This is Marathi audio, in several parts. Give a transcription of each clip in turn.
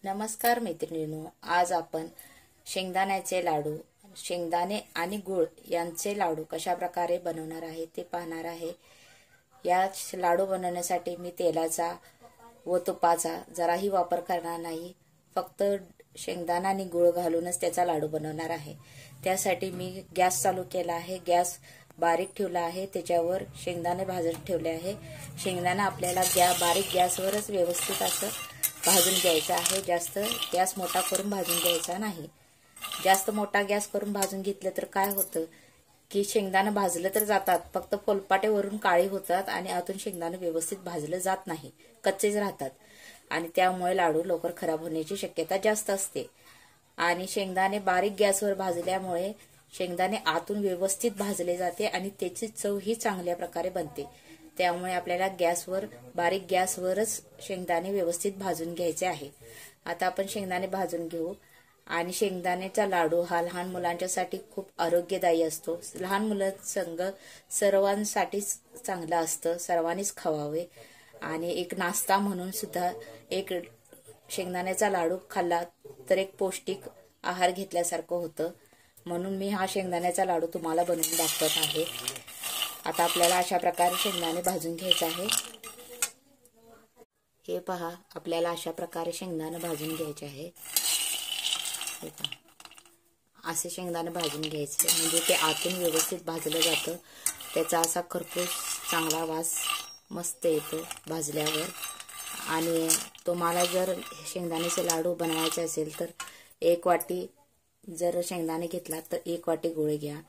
नमस्कार मैत्रिणींनो, आज आपण शेंगदाण्याचे लाडू, शेंगदाणे आणि गूळ यांचे लाडू कशा प्रकारे बनवणार आहे ते पाहणार आहे। या लाडू बनवण्यासाठी मी तेलाचा व तुपाचा जराही वापर करणार नाही, फक्त शेंगदाणा आणि गूळ घालूनच त्याचा लाडू बनवणार आहे। त्यासाठी मी गॅस चालू केला आहे, गॅस बारीक ठेवला आहे, त्याच्यावर शेंगदाणे भाजत ठेवले आहे। शेंगदाणा आपल्याला बारीक गॅसवरच व्यवस्थित असं भाजून घ्यायचं आहे। जास्त गॅस मोठा करून भाजून घ्यायचा नाही। जास्त मोठा गॅस करून भाजून घेतलं तर काय होतं की शेंगदाणे भाजलं तर जातात, फक्त फोलपाटे वरून काळी होतात आणि आतून शेंगदाणे व्यवस्थित भाजलं जात नाही, कच्चेच राहतात आणि त्यामुळे लाडू लवकर खराब होण्याची शक्यता जास्त असते। आणि शेंगदाणे बारीक गॅसवर भाजल्यामुळे शेंगदाणे आतून व्यवस्थित भाजले जाते आणि त्याची चव ही चांगल्या प्रकारे बनते। त्यामुळे आपल्याला बारीक गॅसवरच शेंगदाणे व्यवस्थित भाजून घ्यायचे आहे। आता आपण शेंगदाणे भाजून घेऊ। आणि शेंगदाण्याचा लाडू हा लहान मुलांच्यासाठी खूप आरोग्यदायी असतो। लहान मुलांसंग सर्वांसाठी चांगला असतं, सर्वांनीच खावावे। आणि एक नाश्ता म्हणून सुद्धा एक शेंगदाण्याचा लाडू खाल्ला तर एक पौष्टिक आहार घेतल्यासारखं होतं। म्हणून मी हा शेंगदाण्याचा लाडू तुम्हाला बनवून दाखवत आहे। आता आपल्याला अशा प्रकारे शेंगदाणे भाजून घ्यायचे आहे। हे पहा, आपल्याला अशा प्रकारे शेंगदाणे भाजून घ्यायचे आहे। हे पहा, असे शेंगदाणे भाजून घ्यायचे म्हणजे ते आतून व्यवस्थित भाजलं जातं। त्याचा असा खरपूस चांगला वास मस्त येतो भाजल्यावर। आणि तुम्हाला जर शेंगदाण्याचे लाडू बनवायचे असेल तर एक वाटी जर शेंगदाणे घेतला तर एक वाटी गूळ घ्या।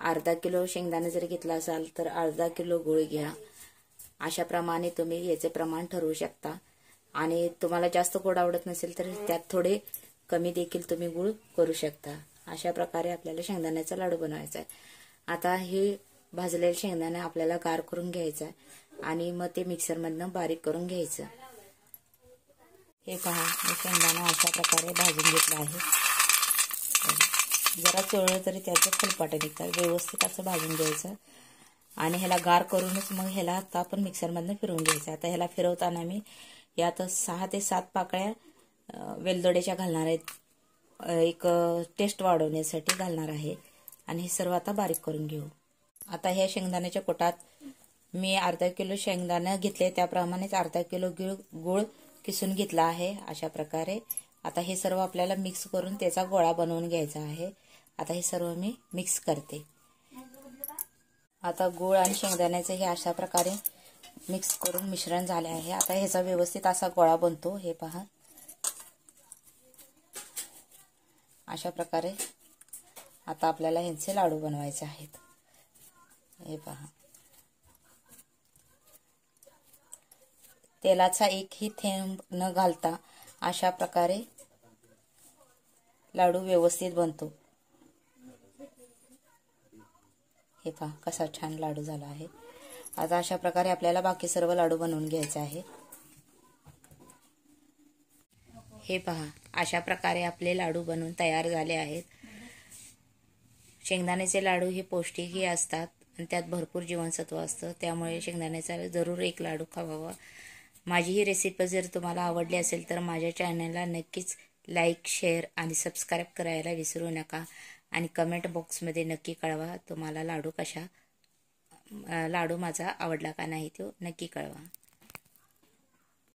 अर्धा किलो शेंगदाणे जर घेतला असाल तर अर्धा किलो गूळ घ्या। अशा प्रमाणे तुम्ही याचे प्रमाण ठरवू शकता। आणि तुम्हाला जास्त गोड आवडत नसेल तर त्यात थोडे कमी देखील तुम्ही गूळ करू शकता। अशा प्रकारे आपल्याला शेंगदाण्याचा लाडू बनवायचा आहे। आता हे भाजलेले शेंगदाणे आपल्याला गार करून घ्यायचं आहे आणि मग ते मिक्सरमधनं बारीक करून घ्यायचं। हे पहा, मी शेंगदाणा अशा प्रकारे भाजून घेतला आहे। जरा चोळलं तरी त्याचे फुलपाटे निघतात, व्यवस्थित असं भाजून घ्यायचं। आणि ह्याला गार करूनच मग ह्याला आता आपण मिक्सरमधनं फिरवून घ्यायचं। आता ह्याला फिरवताना मी यात 6 ते 7 पाकळ्या वेलदोड्याच्या घालणार आहेत, एक टेस्ट वाढवण्यासाठी घालणार आहे। आणि हे सर्व आता बारीक करून घेऊ। आता ह्या शेंगदाण्याच्या कोटात मी अर्धा किलो शेंगदाणे घेतले, त्याप्रमाणेच अर्धा किलो गूळ किसून घेतला आहे अशा प्रकारे। आता हे सर्व आपल्याला मिक्स करून त्याचा गोळा बनवून घ्यायचा आहे। आता हे सर्व मी मिक्स करते। आता गूळ आणि शेंगदाण्याचे हे अशा प्रकारे मिक्स करून मिश्रण झाले आहे। आता ह्याचा व्यवस्थित असा गोळा बनतो। हे पहा, अशा प्रकारे आता आपल्याला ह्यांचे लाडू बनवायचे आहेत। हे पहा, तेलाचा एकही थेंब न घालता अशा प्रकारे लाडू व्यवस्थित बनतो। हे पहा कसा छान लाडू झाला आहे। आता अशा प्रकारे आपल्याला बाकी सर्व लाडू बनवून घ्यायचे आहे। हे पहा, अशा प्रकारे आपले लाडू बनवून तयार झाले आहेत। शेंगदाण्याचे लाडू हे पौष्टिकही असतात आणि त्यात भरपूर जीवनसत्व असतं, त्यामुळे शेंगदाण्याचा जरूर एक लाडू खावावा। माझी ही रेसिपी जर तुम्हाला आवडली असेल तर माझ्या चॅनलला नक्कीच लाईक, शेअर आणि सबस्क्राईब करायला विसरू नका। आणि कमेंट बॉक्समध्ये नक्की कळवा तुम्हाला लाडू माझा आवडला का नाही तो नक्की कळवा।